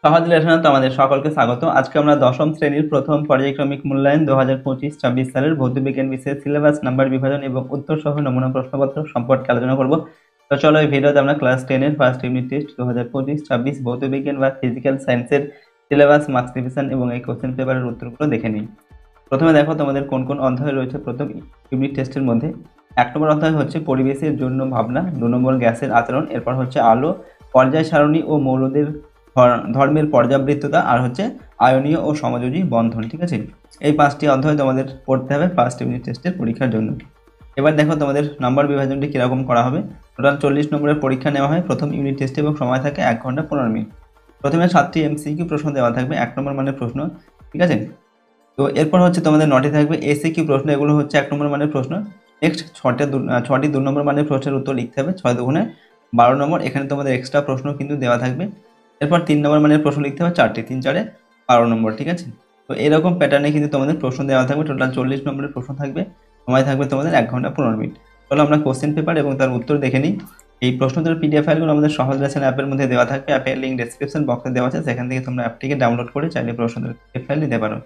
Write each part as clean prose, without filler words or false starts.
সহজ লেসনে তোমাদের সকলকে স্বাগত। আজকে আমরা দশম শ্রেণীর প্রথম পর্যায়ক্রমিক মূল্যায়ন 2025-26 সালের ভৌতবিজ্ঞান বিষয়ের সিলেবাস নাম্বার বিভাজন এবং উত্তর সহ নমুনা প্রশ্নপত্র সম্পর্কে আলোচনা করব। তো চলো এই ভিডিওতে আমরা ক্লাস 10-এর ফার্স্ট ইউনিট টেস্ট 2025-26 ভৌতবিজ্ঞান বা ফিজিক্যাল সায়েন্সের সিলেবাস, মার্কস রিভিশন এবং এই কোশ্চেন পেপারের উত্তরগুলো দেখে নিই। প্রথমে দেখো তোমাদের কোন কোন অধ্যায় রয়েছে প্রথম ইউনিট টেস্টের মধ্যে। 1 নম্বর অধ্যায় হচ্ছে পরিবেশের জন্য ভাবনা, 2 নম্বর গ্যাসের আচরণ, এরপর হচ্ছে আলো, পর্যায় সারণী ও মৌলদের ধর্মের পর্যাবৃত্ততা, আর হচ্ছে আয়নীয় ও সমযোজী বন্ধন। ঠিক আছে, এই 5টি অধ্যায় তোমাদের পড়তে হবে ফার্স্ট ইউনিট টেস্টের পরীক্ষার জন্য। এবার দেখো তোমাদের নাম্বার বিভাজনটি কীরকম করা হবে। টোটাল 40 নম্বরের পরীক্ষা নেওয়া হয় প্রথম ইউনিট টেস্টে এবং সময় থাকে 1 ঘন্টা 15 মিনিট। প্রথমে 7টি MCQ প্রশ্ন দেওয়া থাকবে, 1 নম্বর মানের প্রশ্ন। ঠিক আছে, তো এরপর হচ্ছে তোমাদের 9টি থাকবে ACQ প্রশ্ন, এগুলো হচ্ছে 1 নম্বর মানের প্রশ্ন। নেক্সট 6টি 2 নম্বর মানের প্রশ্নের উত্তর লিখতে হবে, 6 দুগুণে 12 নম্বর। এখানে তোমাদের এক্সট্রা প্রশ্ন কিন্তু দেওয়া থাকবে। এরপর 3 নম্বর মানের প্রশ্ন লিখতে হবে 4টি, 3 4 12 নম্বর। ঠিক আছে, তো এরকম প্যাটার্নে কিন্তু তোমাদের প্রশ্ন দেওয়া থাকবে। টোটাল 40 নম্বরের প্রশ্ন থাকবে, সময় থাকবে তোমাদের 1 ঘন্টা 15 মিনিট। চলো আমরা কোশ্চেন পেপার এবং তার উত্তর দেখে নিই। এই প্রশ্নোত্তর PDF ফাইলগুলো আমাদের সহজ লেসন অ্যাপের মধ্যে দেওয়া থাকবে। অ্যাপের লিঙ্ক ডেসক্রিপশন বক্সে দেওয়া আছে, সেখান থেকে তোমরা অ্যাপটিকে ডাউনলোড করে চাইলে প্রশ্নোত্তর PDF ফাইল নিতে পারো।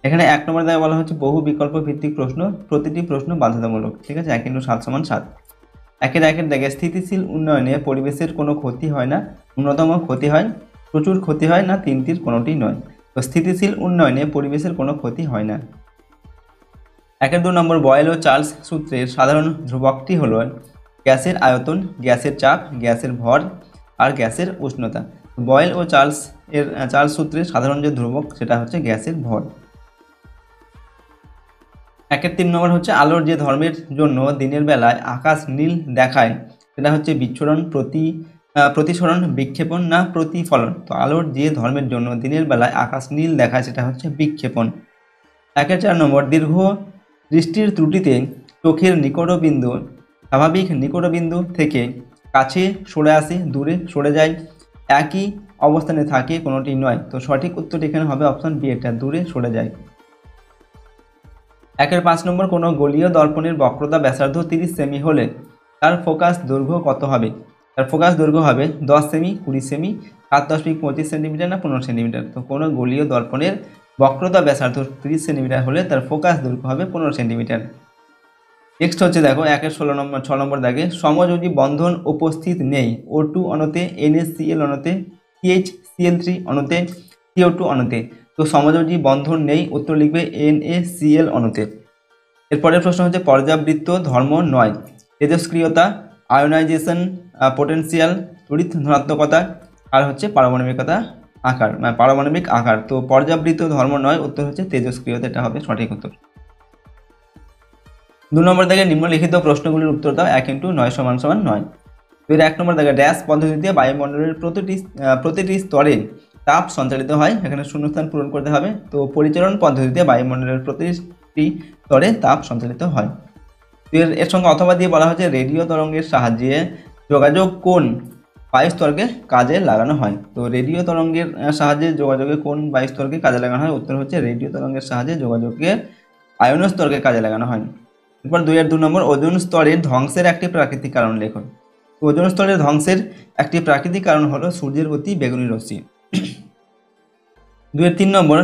এখানে 1 নম্বর দাগে বলা হচ্ছে বহু বিকল্প ভিত্তিক প্রশ্ন, প্রতিটি প্রশ্ন বাধ্যতামূলক। ঠিক আছে, 1 × 7 = 7। একের দাগে স্থিতিশীল উন্নয়নে পরিবেশের কোনো ক্ষতি হয় না, ন্যূনতম ক্ষতি হয়, প্রচুর ক্ষতি হয় না, 3টির কোনোটি নয়। তো স্থিতিশীল উন্নয়নে পরিবেশের কোনো ক্ষতি হয় না। 2 নম্বর বয়েল ও চার্লস সূত্রের সাধারণ ধ্রুবকটি হলো গ্যাসের আয়তন, গ্যাসের চাপ, গ্যাসের ভর আর গ্যাসের উষ্ণতা। বয়েল ও চার্লস সূত্রের সাধারণ যে ধ্রুবক সেটা হচ্ছে গ্যাসের ভর। 3 নম্বর হচ্ছে আলোর যে ধর্মের জন্য দিনের বেলায় আকাশ নীল দেখায় সেটা হচ্ছে বিচ্ছুরণ, প্রতিসরণ, বিক্ষেপণ না প্রতিফলন। তো আলোর যে ধর্মের জন্য দিনের বেলায় আকাশ নীল দেখায় সেটা হচ্ছে বিক্ষেপণ। 4 নম্বর দীর্ঘ দৃষ্টির ত্রুটিতে চোখের নিকটবিন্দু স্বাভাবিক নিকটবিন্দু থেকে কাছে সরে আসে, দূরে সরে যায়, একই অবস্থানে থাকে, কোনোটি নয়। তো সঠিক উত্তরটি এখানে হবে অপশন বি, এটা দূরে সরে যায়। 5 নম্বর কোনো গোলীয় দর্পণের বক্রতা ব্যাসার্ধ 30 সেমি হলে তার ফোকাস দৈর্ঘ্য কত হবে? তার ফোকাস দৈর্ঘ্য হবে 10 সেমি, 20 সেমি, 7.25 সেন্টিমিটার না 15 সেন্টিমিটার। তো কোনো গোলীয় দর্পণের বক্রতা ব্যাসার্ধ 30 সেন্টিমিটার হলে তার ফোকাস দৈর্ঘ্য হবে 15 সেন্টিমিটার। নেক্সট হচ্ছে দেখো 6 নম্বর দাগে সমযোজী বন্ধন উপস্থিত নেই O2 অণুতে, NaCl অণুতে, CHCl3 অণুতে, CO2 অণুতে। তো সমযোজী বন্ধন নেই, উত্তর লিখবে NaCl অণুতে। এরপরের প্রশ্ন হচ্ছে পর্যাবৃত্ত ধর্ম নয় তেজস্ক্রিয়তা, আয়োনাইজেশন পোটেনশিয়াল, তড়িৎ ধনাত্মকতা আর হচ্ছে পারমাণবিক আকার। তো পর্যাবৃত্ত ধর্ম নয়, উত্তর হচ্ছে তেজস্ক্রিয়তা, এটা হবে সঠিক উত্তর। 2 নম্বর দাগে নিম্নলিখিত প্রশ্নগুলির উত্তর দাও। 1 × 9 = 9। তো এর 1 নম্বর দাগে ড্যাশ পদ্ধতিতে বায়ুমণ্ডলের প্রতিটি স্তরে তাপ সঞ্চালিত হয়, এখানে শূন্যস্থান পূরণ করতে হবে। তো পরিচালন পদ্ধতিতে বায়ুমণ্ডলের প্রতিটি স্তরে তাপ সঞ্চালিত হয়। এর সঙ্গে অথবা দিয়ে বলা হচ্ছে রেডিও তরঙ্গের সাহায্যে যোগাযোগ কোন বায়ুস্তরকে কাজে লাগানো হয়? তো রেডিও তরঙ্গের সাহায্যে যোগাযোগে কোন বায়ুস্তরকে কাজে লাগানো হয়? উত্তর হচ্ছে রেডিও তরঙ্গের সাহায্যে যোগাযোগে আয়নীয় স্তরকে কাজে লাগানো হয়। এরপর 2 নম্বর ওজোন স্তরের ধ্বংসের একটি প্রাকৃতিক কারণ লেখো। ওজোন স্তরের ধ্বংসের একটি প্রাকৃতিক কারণ হলো সূর্যের অতি বেগুনি রশ্মি। 3 নম্বর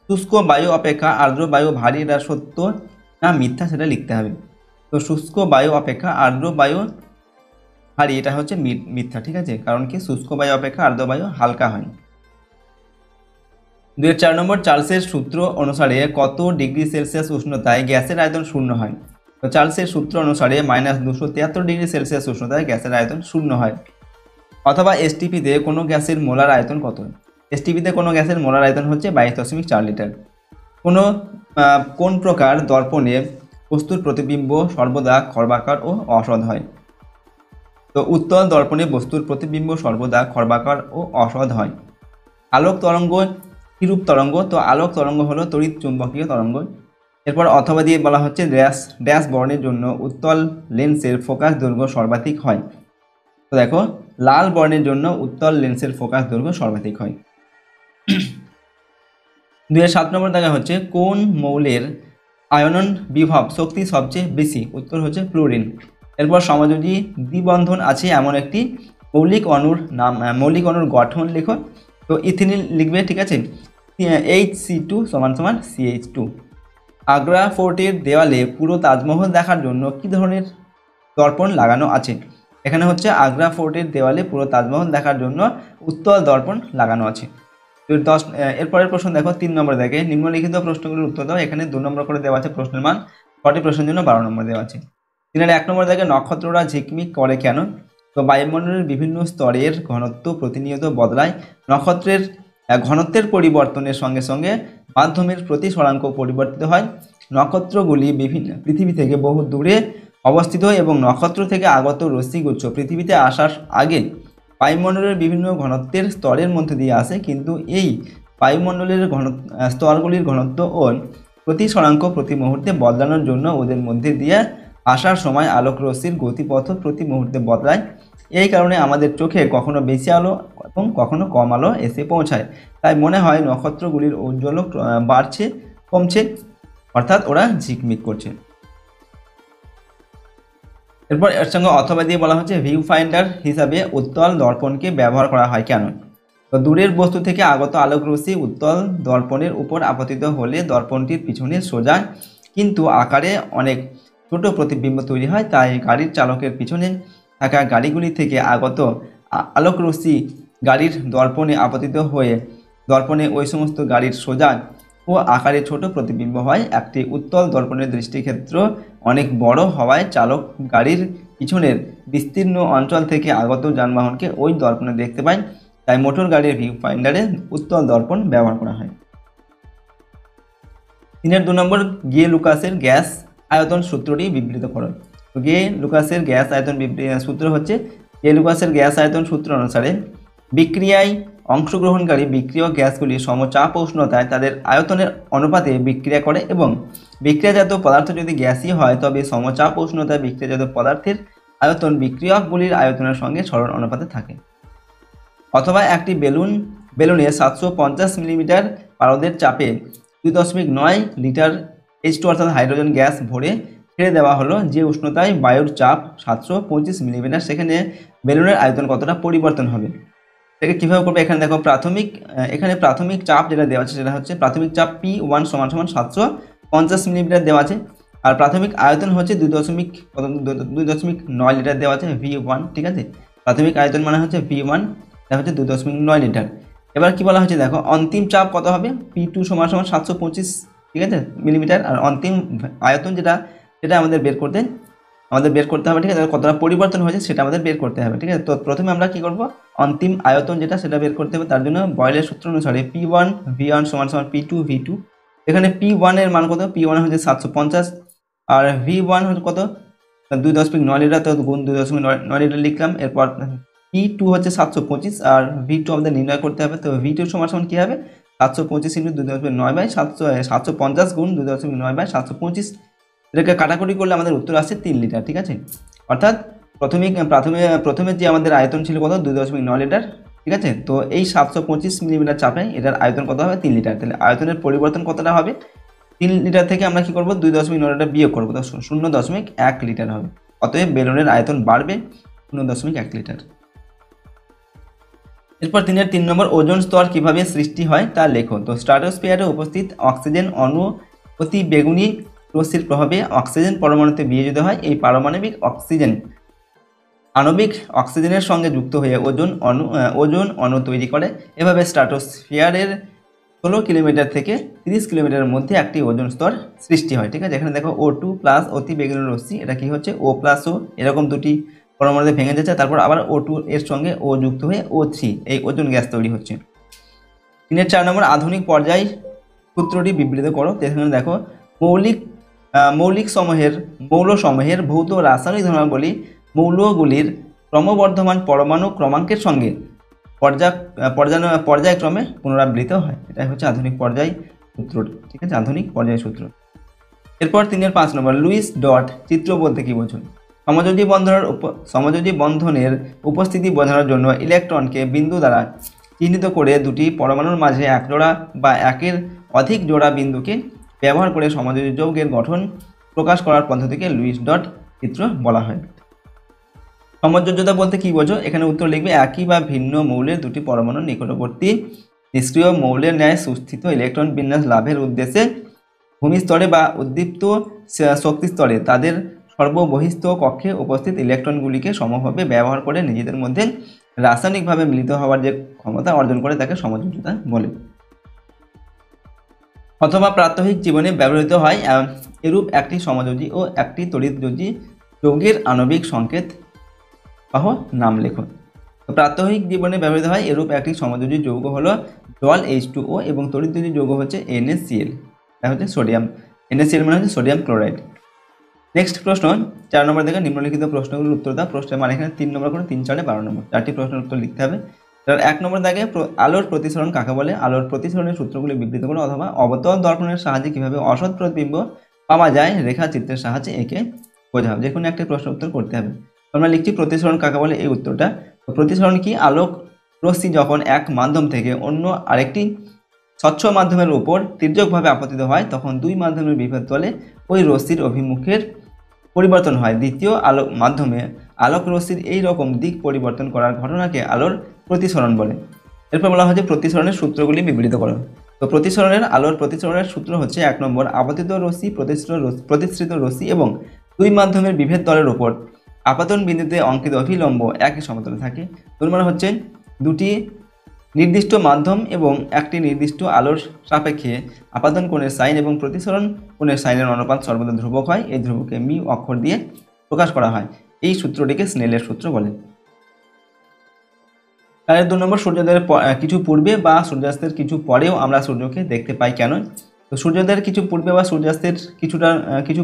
শুষ্ক বায়ু অপেক্ষা আর্দ্র বায়ু ভারী, এটা সত্য না মিথ্যা সেটা লিখতে হবে। তো শুষ্ক বায়ু অপেক্ষা আর্দ্র বায়ু ভারী, এটা হচ্ছে মিথ্যা। ঠিক আছে, কারণ কি শুষ্ক বায়ু অপেক্ষা আর্দ্র বায়ু হালকা হয়। 4 নম্বর চার্লসের সূত্র অনুসারে কত ডিগ্রি সেলসিয়াস উষ্ণতায় গ্যাসের আয়তন 0 হয়? তো চার্লসের সূত্র অনুসারে -273 ডিগ্রি সেলসিয়াস উষ্ণতায় গ্যাসের আয়তন 0 হয়। অথবা STPতে কোনো গ্যাসের মোলার আয়তন কত? STPতে কোনো গ্যাসের মোলার আয়তন হচ্ছে 22.4 লিটার। কোন প্রকার দর্পণে বস্তুর প্রতিবিম্ব সর্বদা খর্বাকার ও অসৎ হয়? তো উত্তল দর্পণে বস্তুর প্রতিবিম্ব সর্বদা খর্বাকার ও অসৎ হয়। আলোক তরঙ্গ কিরূপ তরঙ্গ? তো আলোক তরঙ্গ হলো তড়িৎ চুম্বকীয় তরঙ্গ। এরপর অথবা দিয়ে বলা হচ্ছে ড্যাশ বর্ণের জন্য উত্তল লেন্সের ফোকাস দৈর্ঘ্য সর্বাধিক হয়। তো দেখো লাল বর্ণের জন্য উত্তল লেন্সের ফোকাস দৈর্ঘ্য সর্বাধিক হয়। 7 নম্বর দাগে হচ্ছে কোন মৌলের আয়নন বিভব শক্তি সবচেয়ে বেশি? উত্তর হচ্ছে ফ্লুরিন। এরপর সমযোজী দ্বিবন্ধন আছে এমন একটি মৌলিক অণুর গঠন লেখো। তো ইথিনিল লিখবে, ঠিক আছে। HC2 সমান সমান CH2। আগ্রা ফোর্টের দেওয়ালে পুরো তাজমহল দেখার জন্য কি ধরনের দর্পণ লাগানো আছে? এখানে হচ্ছে আগ্রা ফোর্টের দেওয়ালে পুরো তাজমহল দেখার জন্য উত্তল দর্পণ লাগানো আছে। তো এরপরের প্রশ্ন দেখো 3 নম্বর দেখে নিম্নলিখিত প্রশ্নগুলোর উত্তর দাও। এখানে 2 নম্বর করে দেওয়া আছে প্রশ্নের মান, 6টি প্রশ্নের জন্য 12 নম্বর দেওয়া আছে। 1 নম্বর দেখে নক্ষত্ররা ঝিকমিক করে কেন? তো বায়ুমণ্ডলের বিভিন্ন স্তরের ঘনত্ব প্রতিনিয়ত বদলায়। নক্ষত্রের ঘনত্বের পরিবর্তনের সঙ্গে সঙ্গে মাধ্যমের প্রতিসরাঙ্ক পরিবর্তিত হয়। নক্ষত্রগুলি বিভিন্ন পৃথিবী থেকে বহু দূরে অবস্থিত এবং নক্ষত্র থেকে আগত রশ্মিগুচ্ছ পৃথিবীতে আসার আগে বায়ুমণ্ডলের বিভিন্ন ঘনত্বের স্তরের মধ্যে দিয়ে আসে, কিন্তু এই বায়ুমণ্ডলের স্তরগুলির ঘনত্ব ও প্রতিসরাঙ্ক প্রতি মুহূর্তে বদলানোর জন্য ওদের মধ্যে দিয়ে আসার সময় আলোক রশ্মির গতিপথ প্রতি মুহূর্তে বদলায়। এই কারণে আমাদের চোখে কখনো বেশি আলো এবং কখনো কম আলো এসে পৌঁছায়। তাই মনে হয় নক্ষত্রগুলির ঔজ্জ্বল্য বাড়ছে কমছে, অর্থাৎ ওরা ঝিকমিক করছে। এরপর এর সঙ্গে অথবা দিয়ে বলা হচ্ছে ভিউ ফাইন্ডার হিসাবে উত্তল দর্পণকে ব্যবহার করা হয় কেন? তো দূরের বস্তু থেকে আগত আলোক রশ্মি উত্তল দর্পণের উপর আপতিত হলে দর্পণটির পিছনে সোজা কিন্তু আকারে অনেক ছোট প্রতিবিম্ব তৈরি হয়। তাই গাড়ির চালকের পিছনে থাকা গাড়িগুলি থেকে আগত আলোক রশ্মি গাড়ির দর্পণে আপতিত হয়ে দর্পণে ওই সমস্ত গাড়ির সোজা ও আকারে ছোট প্রতিবিম্ব হয়। একটি উত্তল দর্পণের দৃষ্টিক্ষেত্র অনেক বড় হওয়ায় চালক গাড়ির পিছনের বিস্তীর্ণ অঞ্চল থেকে আগত যানবাহনকে ওই দর্পণে দেখতে পায়। তাই মোটর গাড়ির ভিউ ফাইন্ডারে উত্তল দর্পণ ব্যবহার করা হয়। 2 নম্বর গে লুকাসের গ্যাস আয়তন সূত্রটি বিবৃত করো। তো গে লুকাসের গ্যাস আয়তন সূত্র হচ্ছে, গে লুকাসের গ্যাস আয়তন সূত্র অনুসারে বিক্রিয়ায় অংশগ্রহণকারী বিক্রিয়ক গ্যাসগুলি সমচাপ উষ্ণতায় তাদের আয়তনের অনুপাতে বিক্রিয়া করে এবং বিক্রিয়াজাত পদার্থ যদি গ্যাসই হয় তবে সমচাপ উষ্ণতায় বিক্রিয়াজাত পদার্থের আয়তন বিক্রিয়কগুলির আয়তনের সঙ্গে সরল অনুপাতে থাকে। অথবা একটি বেলুনে 750 মিলিমিটার পারদের চাপে 2.9 লিটার H2 অর্থাৎ হাইড্রোজেন গ্যাস ভরে ছেড়ে দেওয়া হলো। যে উষ্ণতায় বায়ুর চাপ 725 মিলিমিটার, সেখানে বেলুনের আয়তন কতটা পরিবর্তন হবে? এটাকে কীভাবে করবে? এখানে দেখো প্রাথমিক চাপ যেটা দেওয়া আছে সেটা হচ্ছে প্রাথমিক চাপ P1 সমান 750 মিলিমিটার দেওয়া আছে, আর প্রাথমিক আয়তন হচ্ছে 2.9 লিটার দেওয়া আছে V1, ঠিক আছে। প্রাথমিক আয়তন মানে হচ্ছে V1, এটা হচ্ছে 2.9 লিটার। এবার কি বলা হচ্ছে দেখো অন্তিম চাপ কত হবে? P2 সমান 725, ঠিক আছে, মিলিমিটার। আর অন্তিম আয়তন যেটা আমাদের বের করতে হবে, ঠিক আছে, কতটা পরিবর্তন হয়েছে সেটা আমাদের বের করতে হবে, ঠিক আছে। তো প্রথমে আমরা কি করব, অন্তিম আয়তন সেটা বের করতে হবে। তার জন্য বয়েলের সূত্র অনুসারে P1 V1 সমান P2 V2। এখানে P1 এর মান কত? P1 হচ্ছে 750 আর V1 হচ্ছে কত? 2.9 লিটার, তো গুণ 2.9 লিটার লিখলাম। এরপর P2 হচ্ছে 725 আর V2 আমাদের নির্ণয় করতে হবে। তো V2 সমান কি হবে? 725 × 2.9/750 গুণ 2.9/725। এটাকে কাটাকুটি করলে আমাদের উত্তর আসছে 3 লিটার, ঠিক আছে। অর্থাৎ প্রথমে যে আমাদের আয়তন ছিল কত? 2.9 লিটার, ঠিক আছে। তো এই 725 মিলিমিটার চাপে এটার আয়তন কত হবে? 3 লিটার। তাহলে আয়তনের পরিবর্তন কতটা হবে? 3 লিটার থেকে আমরা কি করব? 2.9 লিটার বিয়োগ করবো, তো 0.1 লিটার হবে। অতএব বেলুনের আয়তন বাড়বে 0.1 লিটার। এরপর 3 নম্বর ওজোন স্তর কিভাবে সৃষ্টি হয় তা লেখো। তো স্ট্রাটোস্ফিয়ারে উপস্থিত অক্সিজেন অণু অতি বেগুনি রশ্মির প্রভাবে অক্সিজেন পরমাণুতে বিয়োজিত হয়। এই পারমাণবিক অক্সিজেন আণবিক অক্সিজেনের সঙ্গে যুক্ত হয়ে ওজোন অণু তৈরি করে। এভাবে স্ট্রাটোস্ফিয়ারের 16 কিলোমিটার থেকে 30 কিলোমিটারের মধ্যে একটি ওজোন স্তর সৃষ্টি হয়, ঠিক আছে। এখানে দেখো O2 প্লাস অতি বেগুনি রশ্মি, এটা কি হচ্ছে O প্লাস O, এরকম দুটি পরমাণুতে ভেঙে যাচ্ছে, তারপর আবার O2 এর সঙ্গে O যুক্ত হয়ে O3, এই ওজোন গ্যাস তৈরি হচ্ছে। 4 নম্বর আধুনিক পর্যায় সূত্রটি বিবৃত করো। এখানে দেখো মৌলসমূহের ভৌত রাসায়নিক ধর্মাবলী মৌলগুলির ক্রমবর্ধমান পরমাণু ক্রমাঙ্কের সঙ্গে পর্যায়ক্রমে পুনরাবৃত হয়। এটাই হচ্ছে আধুনিক পর্যায় সূত্র, ঠিক আছে, আধুনিক পর্যায় সূত্র। এরপর 5 নম্বর লুইস ডট চিত্র বলতে কি বোঝো? সমযোজী বন্ধনের উপস্থিতি বোঝানোর জন্য ইলেকট্রনকে বিন্দু দ্বারা চিহ্নিত করে দুটি পরমাণুর মাঝে এক জোড়া বা একের অধিক জোড়া বিন্দুকে ব্যবহার করে সমযোজী যৌগের গঠন প্রকাশ করার পদ্ধতিকে লুইস ডট চিত্র বলা হয়। সমযোজ্যতা বলতে কি বোঝো? এখানে উত্তর লিখবে একই বা ভিন্ন মৌলের দুটি পরমাণুর নিকটবর্তী নিষ্ক্রিয় মৌলের ন্যায় সুস্থিত ইলেকট্রন বিন্যাস লাভের উদ্দেশ্যে ভূমিস্তরে বা উদ্দীপ্ত শক্তি স্তরে তাদের সর্ববহিস্থ কক্ষে উপস্থিত ইলেকট্রনগুলিকে সমভাবে ব্যবহার করে নিজেদের মধ্যে রাসায়নিকভাবে মিলিত হওয়ার যে ক্ষমতা অর্জন করে তাকে সমযোজিতা বলে। অথবা প্রাত্যহিক জীবনে ব্যবহৃত হয় এরূপ একটি সমযোজী ও একটি তড়িৎযোজী যৌগের আণবিক সংকেত সহ নাম লেখুন। তো প্রাত্যহিক জীবনে ব্যবহৃত হয় এরূপ একটি সমযোজী যৌগ হলো জল H2O এবং তড়িৎযোজী যৌগ হচ্ছে NaCl, এটা হচ্ছে সোডিয়াম। NaCl মানে হচ্ছে সোডিয়াম ক্লোরাইড। নেক্সট প্রশ্ন 4 নম্বর দেখে নিম্নলিখিত প্রশ্নগুলোর উত্তর দাও। প্রশ্নের মানে এখানে 3 নম্বর করে 3 4 12 নম্বর 4টি প্রশ্নের উত্তর লিখতে হবে। তার 1 নম্বর দাগে আলোর প্রতিসরণ কাকে বলে, আলোর প্রতিসরণের সূত্রগুলি বিবৃত করো, অথবা অবতল দর্পণের সাহায্যে কিভাবে অসৎ প্রতিবিম্ব পাওয়া যায় রেখাচিত্রের সাহায্যে একে বোঝাও। যে কোনো একটা প্রশ্ন উত্তর করতে হবে। আমরা লিখছি প্রতিসরণ কাকে বলে এই উত্তরটা। প্রতিসরণ কি? আলোক রশ্মি যখন এক মাধ্যম থেকে অন্য আরেকটি স্বচ্ছ মাধ্যমের উপর তির্যকভাবে আপতিত হয় তখন দুই মাধ্যমের বিভেদ তলে ওই রশ্মির অভিমুখের পরিবর্তন হয়। দ্বিতীয় আলোক মাধ্যমে আলোক রশ্মির এই রকম দিক পরিবর্তন করার ঘটনাকে আলোর প্রতিসরণ বলে। এরপর বলা হচ্ছে প্রতিসরণের সূত্রগুলি বিবৃত করো। তো আলোর প্রতিসরণের সূত্র হচ্ছে 1 নম্বর আপতিত রশ্মি প্রতিসৃত রশ্মি এবং দুই মাধ্যমের বিভেদ তলের উপর আপাতন বিন্দুতে অঙ্কিত অভিলম্ব একই সমতলে থাকে। 2 নম্বর হচ্ছে দুটি নির্দিষ্ট মাধ্যম এবং একটি নির্দিষ্ট আলোর সাপেক্ষে আপাতন কোণের সাইন এবং প্রতিসরণ কোণের সাইনের অনুপাত সর্বদা ধ্রুবক হয়। এই ধ্রুবককে মিউ অক্ষর দিয়ে প্রকাশ করা হয়। এই সূত্রটিকে স্নেলের সূত্র বলে। তাহলে 2 নম্বর সূর্যোদয়ের কিছু পূর্বে বা সূর্যাস্তের কিছু পরেও আমরা সূর্যকে দেখতে পাই কেন? তো সূর্যোদয়ের কিছু পূর্বে বা সূর্যাস্তের কিছু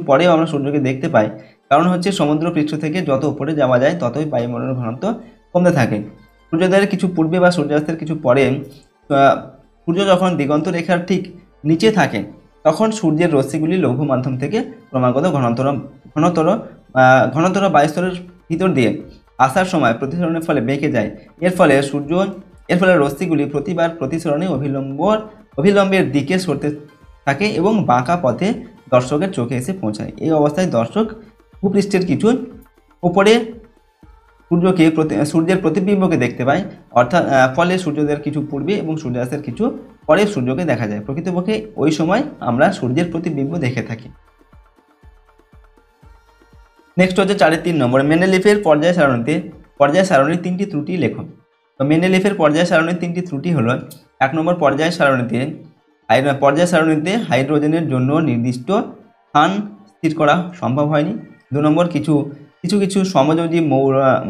পরেও আমরা সূর্যকে দেখতে পাই, কারণ হচ্ছে সমুদ্র পৃষ্ঠ থেকে যত উপরে যাওয়া যায় ততই বায়ুমণ্ডলের ঘনত্ব কমতে থাকে। সূর্যোদয়ের কিছু পূর্বে বা সূর্যাস্তের কিছু পরে সূর্য যখন দিগন্ত রেখার ঠিক নিচে থাকে তখন সূর্যের রশ্মিগুলি লঘু মাধ্যম থেকে ক্রমাগত ঘনতর বায়ুস্তরের ভিতর দিয়ে আসার সময় প্রতিসরণের ফলে বেঁকে যায়। এর ফলে রশ্মিগুলি প্রতিবার প্রতিসরণে অভিলম্বের দিকে সরতে থাকে এবং বাঁকা পথে দর্শকের চোখে এসে পৌঁছায়। এই অবস্থায় দর্শক ভূপৃষ্ঠের কিছু উপরে সূর্যের প্রতিবিম্বকে দেখতে পায়, অর্থাৎ ফলে সূর্যোদয়ের কিছু পূর্বে এবং সূর্যাস্তের কিছু পরে সূর্যকে দেখা যায়। প্রকৃতপক্ষে ওই সময় আমরা সূর্যের প্রতিবিম্ব দেখে থাকি। নেক্সট হচ্ছে 4-3 নম্বর মেন্ডেলিফের পর্যায় সারণীর 3টি ত্রুটি লেখো। তো মেন্ডেলিফের পর্যায় সারণীর 3টি ত্রুটি হলো 1 নম্বর পর্যায় সারণীতে হাইড্রোজেনের জন্য নির্দিষ্ট স্থান স্থির করা সম্ভব হয়নি। 2 নম্বর কিছু সমযোজী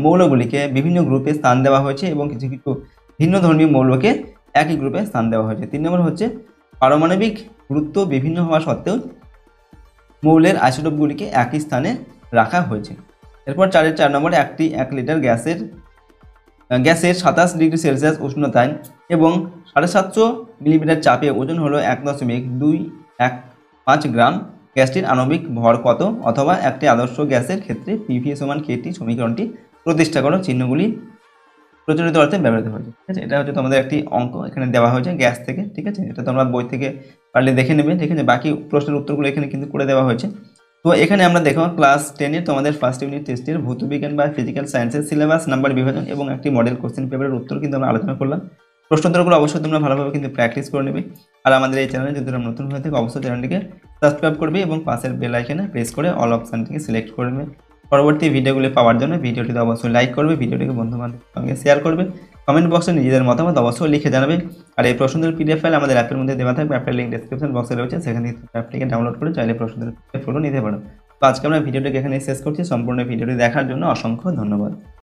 মৌলগুলিকে বিভিন্ন গ্রুপে স্থান দেওয়া হয়েছে এবং কিছু ভিন্ন ধর্মী মৌলকে একই গ্রুপে স্থান দেওয়া হয়েছে। 3 নম্বর হচ্ছে পারমাণবিক গুরুত্ব বিভিন্ন হওয়া সত্ত্বেও মৌলের আইসোটোপগুলিকে একই স্থানে রাখা হয়েছে। এরপর 4 নম্বর 1 লিটার গ্যাসের 27 ডিগ্রি সেলসিয়াস উষ্ণতায় এবং 750 মিলিমিটার চাপে ওজন হলো 1.215 গ্রাম। গ্যাসটির আণবিক ভর কত? অথবা একটি আদর্শ গ্যাসের ক্ষেত্রে PV = KT সমীকরণটি প্রতিষ্ঠা করো। চিহ্নগুলি প্রচলিত অর্থে ব্যবহৃত হয়েছে। ঠিক আছে, এটা হচ্ছে তোমাদের একটি অঙ্ক এখানে দেওয়া হয়েছে গ্যাস থেকে। ঠিক আছে, এটা তোমরা বই থেকে পারলে দেখে নেবে। ঠিক আছে, বাকি প্রশ্নের উত্তরগুলো এখানে কিন্তু করে দেওয়া হয়েছে। তো এখানে আমরা দেখো ক্লাস 10 তোমাদের ফার্স্ট ইউনিট টেস্টের ভৌতবিজ্ঞান বা ফিজিক্যাল সায়েন্সের সিলেবাস নাম্বার বিভাজন এবং একটি মডেল কোশ্চেন পেপারের উত্তর কিন্তু আমরা আলোচনা করলাম। প্রশ্নোত্তরগুলো অবশ্যই তোমরা ভালোভাবে কিন্তু প্র্যাকটিস করে নেবে। আর আমাদের এই চ্যানেলে যদি তোমরা নতুন হয়ে থাকো অবশ্যই চ্যানেলটিকে সাবস্ক্রাইব করবে এবং পাশের বেল আইকনে প্রেস করে অল অপশনটিকে সিলেক্ট করবে। পরবর্তী ভিডিওগুলি পাওয়ার জন্য ভিডিওটিতে অবশ্যই লাইক করবে, ভিডিওটিকে বন্ধু-বান্ধবের সঙ্গে শেয়ার করবে, কমেন্ট বক্সে নিজেদের মতামত অবশ্যই লিখে জানাবে। আর এই প্রশ্নদের PDF ফাইল আমাদের অ্যাপের মধ্যে দেওয়া থাকবে, অ্যাপের লিঙ্ক ডেসক্রিপশন বক্সে রয়েছে, সেখান থেকে অ্যাপটিকে ডাউনলোড করে চাইলে প্রশ্নদের ফটো নিতে পারো। তো আজকে আমরা ভিডিওটিকে এখানে শেষ করছি। সম্পূর্ণ ভিডিওটি দেখার জন্য অসংখ্য ধন্যবাদ।